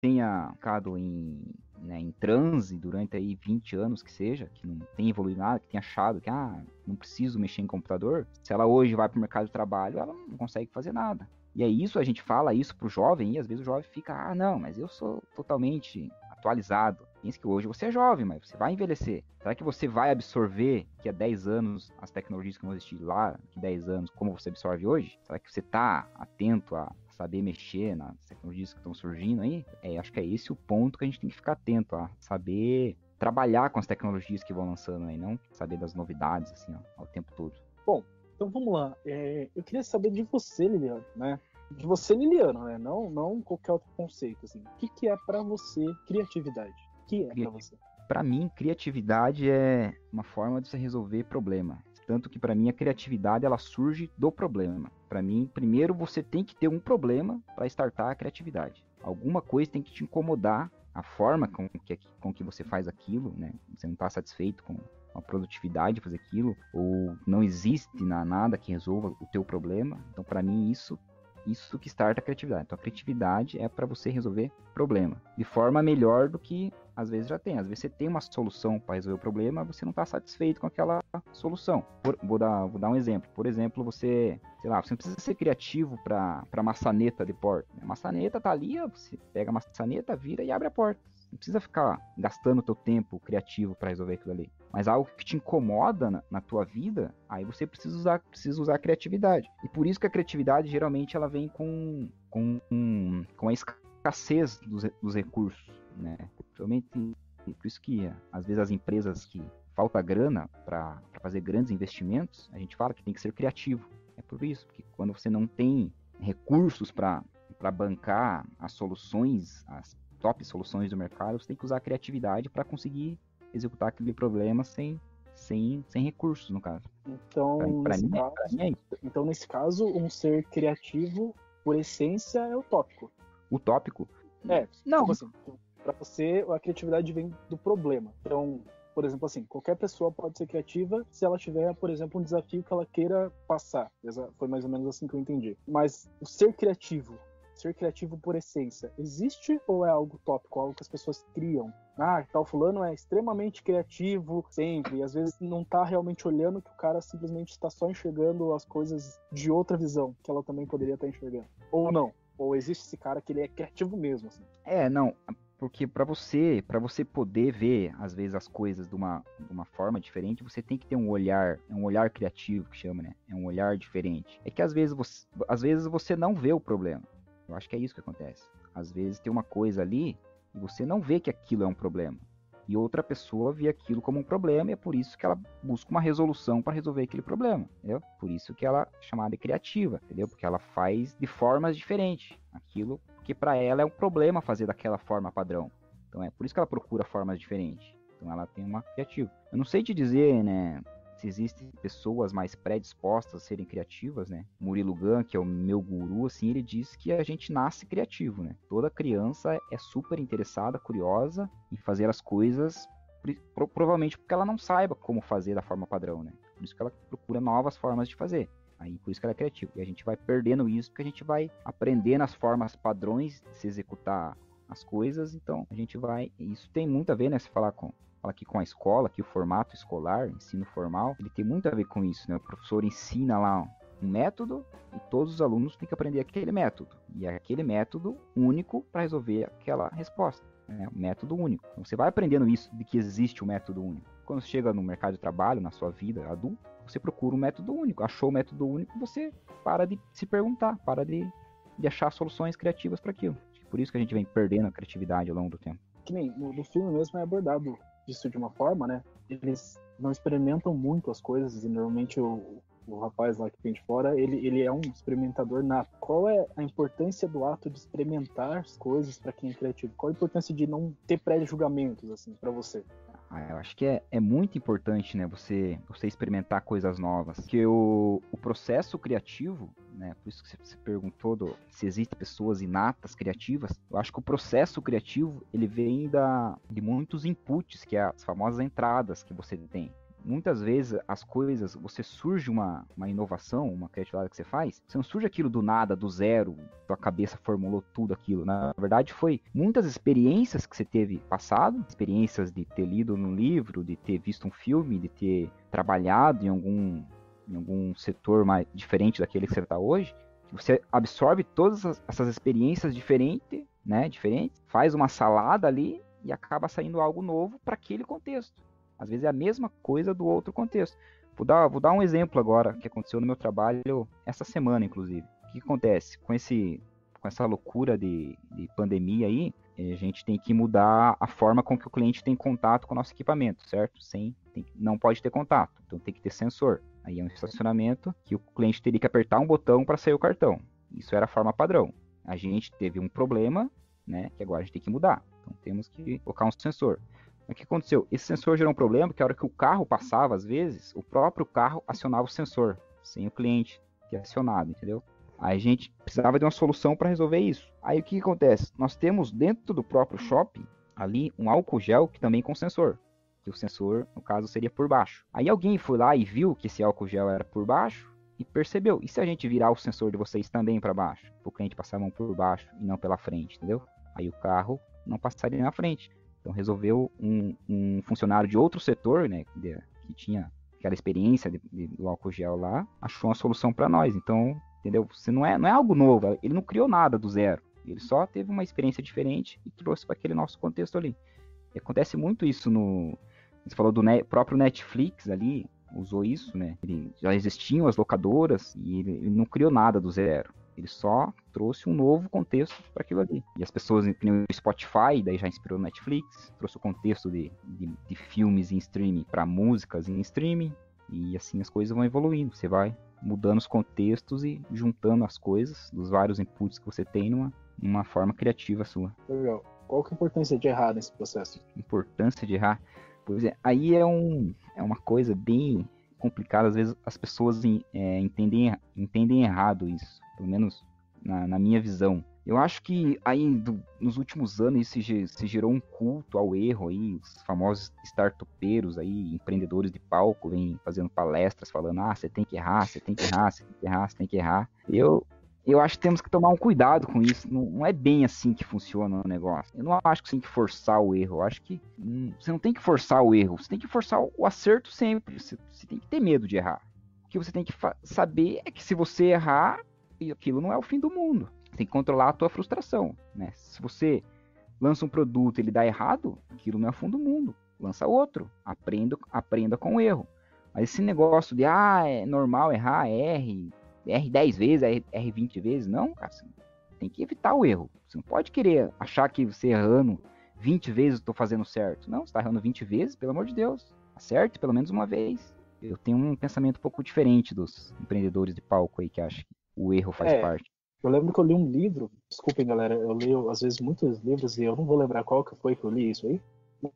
tenha ficado em transe durante aí 20 anos que seja, que não tem evoluído nada, que tenha achado que não preciso mexer em computador, se ela hoje vai para o mercado de trabalho, ela não consegue fazer nada. E é isso, a gente fala isso pro jovem, e às vezes o jovem fica, não, mas eu sou totalmente atualizado. Pensa que hoje você é jovem, mas você vai envelhecer. Será que você vai absorver que há 10 anos as tecnologias que vão existir lá, que 10 anos, como você absorve hoje? Será que você está atento a saber mexer nas tecnologias que estão surgindo aí? Acho que é esse o ponto que a gente tem que ficar atento, a saber trabalhar com as tecnologias que vão lançando aí, não saber das novidades, assim, ó, ao tempo todo. Bom, então vamos lá. Eu queria saber de você, Liliano, né? De você, Liliano, né? Não qualquer outro conceito, assim. O que é para você criatividade? O que é para você? Para mim, criatividade é uma forma de você resolver problema. Tanto que para mim a criatividade ela surge do problema. Para mim, primeiro você tem que ter um problema para startar a criatividade. Alguma coisa tem que te incomodar, a forma com que você faz aquilo, né? Você não está satisfeito com a produtividade de fazer aquilo, ou não existe nada que resolva o teu problema. Então, para mim, isso que starta a criatividade. Então, a criatividade é para você resolver problema de forma melhor do que às vezes já tem. Às vezes você tem uma solução para resolver o problema, você não está satisfeito com aquela solução. Vou dar um exemplo. Por exemplo, você não precisa ser criativo para maçaneta de porta. A maçaneta tá ali, você pega a maçaneta, vira e abre a porta. Não precisa ficar gastando o teu tempo criativo para resolver aquilo ali. Mas algo que te incomoda na tua vida, aí você precisa usar a criatividade. E por isso que a criatividade geralmente ela vem com a escassez dos recursos, né? Principalmente por isso que às vezes as empresas que falta grana para fazer grandes investimentos, a gente fala que tem que ser criativo. É por isso, porque quando você não tem recursos para bancar as soluções, as top soluções do mercado, você tem que usar a criatividade para conseguir executar aquele problema sem recursos, no caso. Então, nesse caso, um ser criativo, por essência, é utópico. Utópico? Não. Tipo assim, para você, a criatividade vem do problema. Então, por exemplo, assim, qualquer pessoa pode ser criativa se ela tiver, por exemplo, um desafio que ela queira passar. Foi mais ou menos assim que eu entendi. Mas o ser criativo por essência, existe ou é algo tópico, algo que as pessoas criam? Tal fulano é extremamente criativo sempre, e às vezes não tá realmente olhando que o cara simplesmente está só enxergando as coisas de outra visão, que ela também poderia estar enxergando. Ou não. Ou existe esse cara que ele é criativo mesmo, assim. Não, porque para você poder ver às vezes as coisas de uma forma diferente, você tem que ter um olhar criativo que chama, né? É um olhar diferente. É que às vezes você não vê o problema. Eu acho que é isso que acontece. Às vezes tem uma coisa ali e você não vê que aquilo é um problema. E outra pessoa vê aquilo como um problema e é por isso que ela busca uma resolução para resolver aquele problema, entendeu? Por isso que ela é chamada de criativa, entendeu? Porque ela faz de formas diferentes aquilo que para ela é um problema fazer daquela forma padrão. Então é por isso que ela procura formas diferentes. Então ela tem uma criativa. Eu não sei te dizer, né, se existem pessoas mais predispostas a serem criativas, né? Murilo Gun, que é o meu guru, assim, ele diz que a gente nasce criativo, né? Toda criança é super interessada, curiosa em fazer as coisas, provavelmente porque ela não saiba como fazer da forma padrão, né? Por isso que ela procura novas formas de fazer. Aí por isso que ela é criativa. E a gente vai perdendo isso porque a gente vai aprendendo as formas padrões de se executar as coisas, então a gente vai... Isso tem muito a ver, né? Se falar aqui com a escola, que o formato escolar, ensino formal, ele tem muito a ver com isso, né? O professor ensina lá um método e todos os alunos têm que aprender aquele método. E é aquele método único para resolver aquela resposta. Né? Um método único. Então você vai aprendendo isso de que existe um método único. Quando você chega no mercado de trabalho, na sua vida adulta, você procura um método único. Achou o método único, você para de se perguntar, para de achar soluções criativas para aquilo. Por isso que a gente vem perdendo a criatividade ao longo do tempo. Que nem no filme mesmo é abordado isso de uma forma, né? Eles não experimentam muito as coisas e normalmente o rapaz lá que vem de fora, ele é um experimentador nato. Qual é a importância do ato de experimentar as coisas para quem é criativo? Qual a importância de não ter pré-julgamentos, assim, para você? Eu acho que é muito importante, né, você experimentar coisas novas, porque o processo criativo, né, por isso que você perguntou se existem pessoas inatas criativas, eu acho que o processo criativo, ele vem de muitos inputs, que é as famosas entradas que você tem. muitas vezes as coisas, você surge uma inovação, uma criatividade que você faz, você não surge aquilo do nada, do zero, tua cabeça formulou tudo aquilo. Na verdade, foi muitas experiências que você teve passado, experiências de ter lido um livro, de ter visto um filme, de ter trabalhado em algum setor mais diferente daquele que você está hoje. Você absorve todas essas experiências diferentes, faz uma salada ali e acaba saindo algo novo para aquele contexto. Às vezes é a mesma coisa do outro contexto. Vou dar um exemplo agora que aconteceu no meu trabalho essa semana, inclusive. O que acontece? Com essa loucura de pandemia aí, a gente tem que mudar a forma com que o cliente tem contato com o nosso equipamento, certo? Não pode ter contato, então tem que ter sensor. Aí é um estacionamento que o cliente teria que apertar um botão para sair o cartão. Isso era a forma padrão. A gente teve um problema, né, que agora a gente tem que mudar. Então temos que colocar um sensor. O que aconteceu? Esse sensor gerou um problema porque a hora que o carro passava, às vezes, o próprio carro acionava o sensor, sem o cliente ter acionado, entendeu? Aí a gente precisava de uma solução para resolver isso. Aí o que acontece? Nós temos dentro do próprio shopping, ali, um álcool gel que também com sensor. Que o sensor, no caso, seria por baixo. Aí alguém foi lá e viu que esse álcool gel era por baixo e percebeu. E se a gente virar o sensor de vocês também para baixo? Para o cliente passar a mão por baixo e não pela frente, entendeu? Aí o carro não passaria na frente. Então resolveu um funcionário de outro setor, né, que tinha aquela experiência do álcool gel lá, achou uma solução para nós. Então, entendeu? Você não é algo novo, ele não criou nada do zero. Ele só teve uma experiência diferente e trouxe para aquele nosso contexto ali. E acontece muito isso você falou do próprio Netflix ali, usou isso, né? Já existiam as locadoras e ele não criou nada do zero. Ele só trouxe um novo contexto para aquilo ali. E as pessoas, o Spotify, daí já inspirou o Netflix, trouxe o contexto de filmes em streaming para músicas em streaming, e assim as coisas vão evoluindo. Você vai mudando os contextos e juntando as coisas dos vários inputs que você tem numa forma criativa sua. Legal. Qual que é a importância de errar nesse processo? Importância de errar? Pois é, aí é uma coisa bem complicada. Às vezes as pessoas entendem errado isso, pelo menos na minha visão. Eu acho que aí nos últimos anos se gerou um culto ao erro aí, os famosos startupeiros aí, empreendedores de palco, vêm fazendo palestras falando, você tem que errar, você tem que errar, você tem que errar, você tem que errar. Eu acho que temos que tomar um cuidado com isso. Não é bem assim que funciona o negócio. Eu não acho que você tem que forçar o erro. Eu acho que você não tem que forçar o erro. Você tem que forçar o acerto sempre. Você tem que ter medo de errar. O que você tem que saber é que se você errar, aquilo não é o fim do mundo. Você tem que controlar a tua frustração, né? Se você lança um produto e ele dá errado, aquilo não é o fim do mundo. Lança outro. Aprenda com o erro. Mas esse negócio de, é normal errar, erre 10 vezes, erre 20 vezes. Não, cara, você tem que evitar o erro. Você não pode querer achar que você errando 20 vezes eu tô fazendo certo. Não, você tá errando 20 vezes, pelo amor de Deus. Acerte pelo menos uma vez. Eu tenho um pensamento um pouco diferente dos empreendedores de palco aí que acham que o erro faz parte. Eu lembro que eu li um livro, desculpem galera, eu leio às vezes muitos livros e eu não vou lembrar qual que foi que eu li isso aí,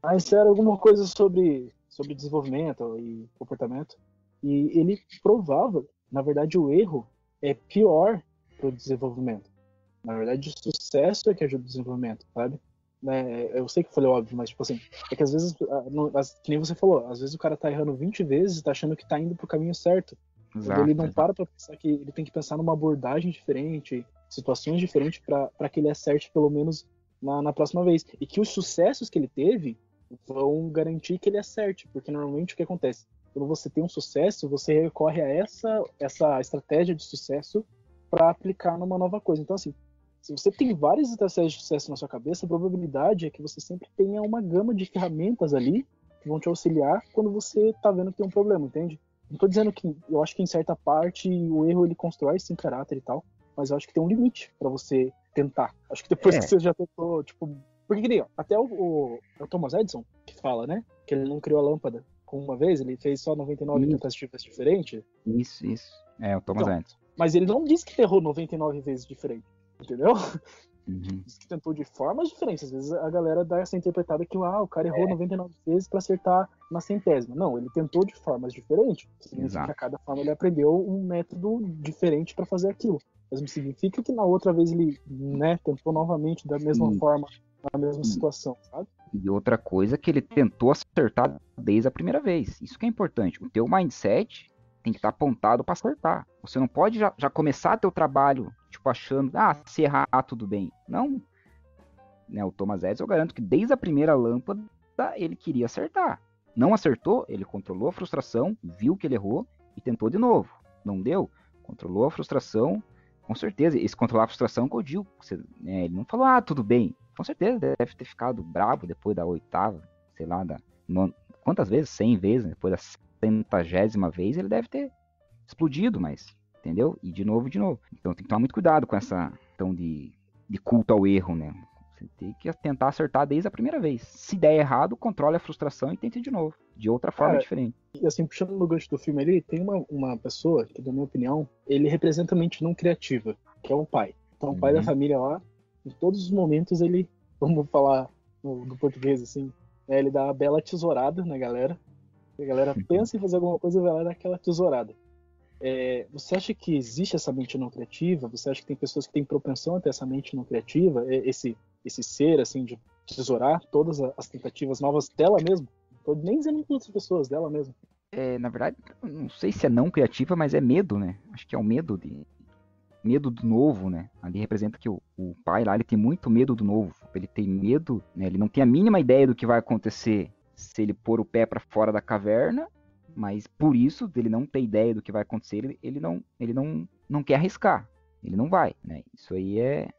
mas era alguma coisa sobre desenvolvimento e comportamento. E ele provava, na verdade, o erro é pior para o desenvolvimento. Na verdade, o sucesso é que ajuda o desenvolvimento, sabe? Eu sei que eu falei óbvio, mas tipo assim, é que às vezes, que nem você falou, às vezes o cara tá errando 20 vezes e tá achando que tá indo pro caminho certo. Exato, ele não para pra pensar que ele tem que pensar numa abordagem diferente, situações diferentes para que ele acerte pelo menos na próxima vez. E que os sucessos que ele teve vão garantir que ele acerte, porque normalmente o que acontece? Quando você tem um sucesso, você recorre a essa estratégia de sucesso para aplicar numa nova coisa. Então, assim, se você tem várias estratégias de sucesso na sua cabeça, a probabilidade é que você sempre tenha uma gama de ferramentas ali que vão te auxiliar quando você está vendo que tem um problema, entende? Não tô dizendo que eu acho que em certa parte o erro ele constrói sim caráter e tal, mas eu acho que tem um limite para você tentar. Acho que depois que você já tentou, tipo, porque nem, até o Thomas Edison que fala, né, que ele não criou a lâmpada com uma vez, ele fez só 99 tentativas diferentes. Isso. O Thomas Edison. Mas ele não disse que errou 99 vezes diferente, entendeu? Uhum. Diz que tentou de formas diferentes. Às vezes a galera dá essa interpretada que o cara errou 99 vezes para acertar na 100ª. Não, ele tentou de formas diferentes. Significa que a cada forma ele aprendeu um método diferente para fazer aquilo. Mas não significa que na outra vez ele tentou novamente da mesma forma, na mesma situação, sabe? E outra coisa é que ele tentou acertar desde a primeira vez. Isso que é importante. O teu mindset tem que estar apontado para acertar. Você não pode já começar teu trabalho, tipo, achando, se errar, tudo bem. Não. Né, o Thomas Edison, eu garanto que desde a primeira lâmpada ele queria acertar. Não acertou, ele controlou a frustração, viu que ele errou e tentou de novo. Não deu, controlou a frustração. Com certeza, esse controlar a frustração que eu digo, ele não falou, tudo bem. Com certeza deve ter ficado bravo depois da oitava, sei lá, quantas vezes? 100 vezes, depois da 100ª vez, ele deve ter explodido, mas, entendeu? E de novo. Então tem que tomar muito cuidado com essa questão de culto ao erro, né? Você tem que tentar acertar desde a primeira vez. Se der errado, controle a frustração e tente de novo, de outra forma diferente. E assim, puxando no gancho do filme ali, tem uma pessoa que, na minha opinião, ele representa a mente não criativa, que é o pai. Então, o pai da família lá, em todos os momentos, ele, vamos falar no português, assim, ele dá a bela tesourada na galera. A galera pensa em fazer alguma coisa e vai lá dar aquela tesourada. Você acha que existe essa mente não criativa? Você acha que tem pessoas que têm propensão a ter essa mente não criativa? Esse ser, assim, de tesourar todas as tentativas novas dela mesmo? Tô nem dizendo com outras pessoas, dela mesmo. Na verdade, não sei se é não criativa, mas é medo, né? Acho que é o medo do novo, né? Ali representa que o pai lá, ele tem muito medo do novo. Ele tem medo, né? Ele não tem a mínima ideia do que vai acontecer se ele pôr o pé para fora da caverna, mas por isso, dele não ter ideia do que vai acontecer, ele não quer arriscar. Ele não vai, né? Isso aí é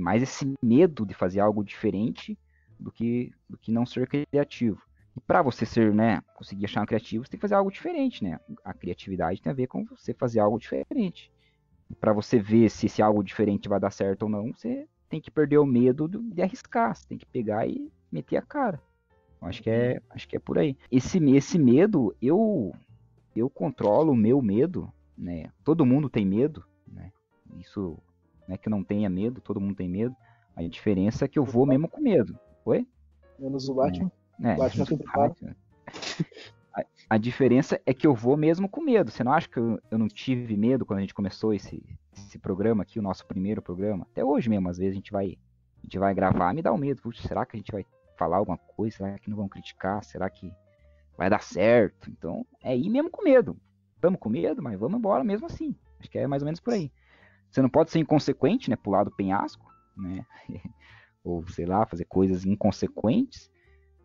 mais esse medo de fazer algo diferente do que não ser criativo. E para você ser, né, conseguir achar um criativo, você tem que fazer algo diferente, né? A criatividade tem a ver com você fazer algo diferente. Para você ver se esse algo diferente vai dar certo ou não, você tem que perder o medo de arriscar. Você tem que pegar e meter a cara. Acho que é por aí. Esse medo, eu controlo o meu medo, né? Todo mundo tem medo, né? Isso não é que eu não tenha medo, todo mundo tem medo. A diferença é que eu vou mesmo com medo. Oi? Menos o Batman. Batman sempre para. A diferença é que eu vou mesmo com medo. Você não acha que eu não tive medo quando a gente começou esse programa aqui, o nosso primeiro programa? Até hoje mesmo, às vezes a gente vai gravar, me dá um medo. Puxa, será que a gente vai falar alguma coisa? Será que não vão criticar? Será que vai dar certo? Então, é ir mesmo com medo. Estamos com medo, mas vamos embora mesmo assim. Acho que é mais ou menos por aí. Você não pode ser inconsequente, né? Pular do penhasco, né? Ou, sei lá, fazer coisas inconsequentes.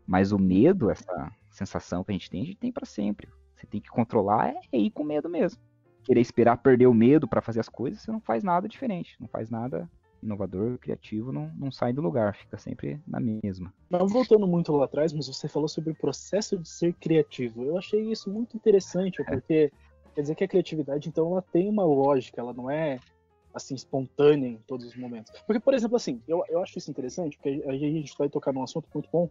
Mas o medo, essa sensação que a gente tem para sempre. Você tem que controlar, ir com medo mesmo. Querer esperar perder o medo para fazer as coisas, você não faz nada diferente. Não faz nada inovador, criativo, não sai do lugar. Fica sempre na mesma. Não voltando muito lá atrás, mas você falou sobre o processo de ser criativo. Eu achei isso muito interessante, porque quer dizer que a criatividade, então, ela tem uma lógica. Ela não é, assim, espontânea em todos os momentos. Porque, por exemplo, assim, eu acho isso interessante, porque a gente vai tocar num assunto muito bom,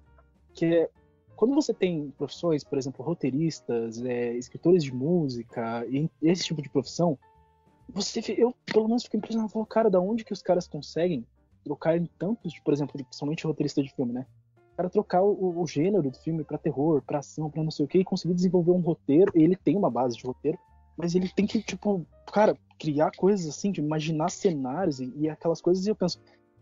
que é quando você tem profissões, por exemplo, roteiristas, escritores de música, e esse tipo de profissão, eu pelo menos fico impressionado, falo, cara, da onde que os caras conseguem trocar em tantos, por exemplo, principalmente roteirista de filme, né? O cara trocar o gênero do filme pra terror, pra ação, pra não sei o que, e conseguir desenvolver um roteiro, ele tem uma base de roteiro, mas ele tem que, tipo, cara, criar coisas assim, de imaginar cenários e aquelas coisas, e eu penso,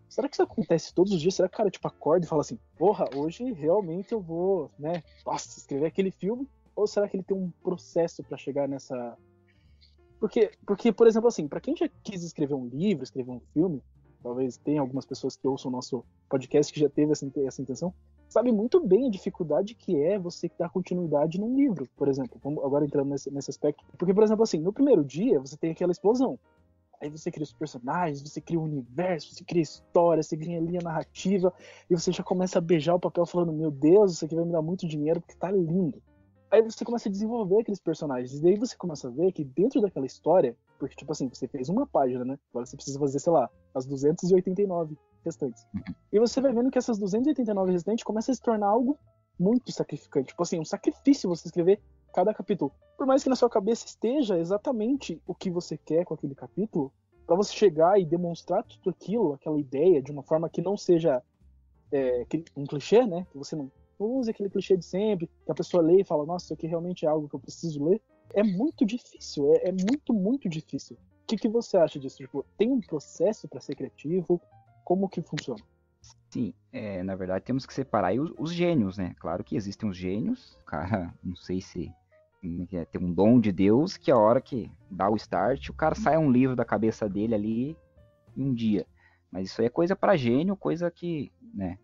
será que isso acontece todos os dias? Será que o cara, tipo, acorda e fala assim, porra, hoje realmente eu vou, né, nossa, escrever aquele filme? Ou será que ele tem um processo pra chegar nessa... Porque, por exemplo, assim, pra quem já quis escrever um livro, escrever um filme, talvez tenha algumas pessoas que ouçam o nosso podcast que já teve essa intenção, sabe muito bem a dificuldade que é você dar continuidade num livro, por exemplo. Vamos agora entrando nesse aspecto. Porque, por exemplo, assim, no primeiro dia você tem aquela explosão. Aí você cria os personagens, você cria o universo, você cria a história, você cria a linha narrativa, e você já começa a beijar o papel falando, meu Deus, isso aqui vai me dar muito dinheiro porque tá lindo. Aí você começa a desenvolver aqueles personagens, e daí você começa a ver que dentro daquela história, porque tipo assim, você fez uma página, né? Agora você precisa fazer, sei lá, as 289 restantes. E você vai vendo que essas 289 restantes começam a se tornar algo muito sacrificante. Tipo assim, um sacrifício você escrever cada capítulo. Por mais que na sua cabeça esteja exatamente o que você quer com aquele capítulo, para você chegar e demonstrar tudo aquilo, aquela ideia, de uma forma que não seja um clichê, né? Que você não use aquele clichê de sempre, que a pessoa lê e fala, nossa, isso aqui realmente é algo que eu preciso ler. É muito difícil, é muito, muito difícil. O que você acha disso? Tipo, tem um processo para ser criativo? Como que funciona? Sim, na verdade temos que separar aí os gênios, né? Claro que existem os gênios, o cara, não sei se tem um dom de Deus que a hora que dá o start, o cara sai um livro da cabeça dele ali em um dia. Mas isso aí é coisa para gênio, coisa que, né?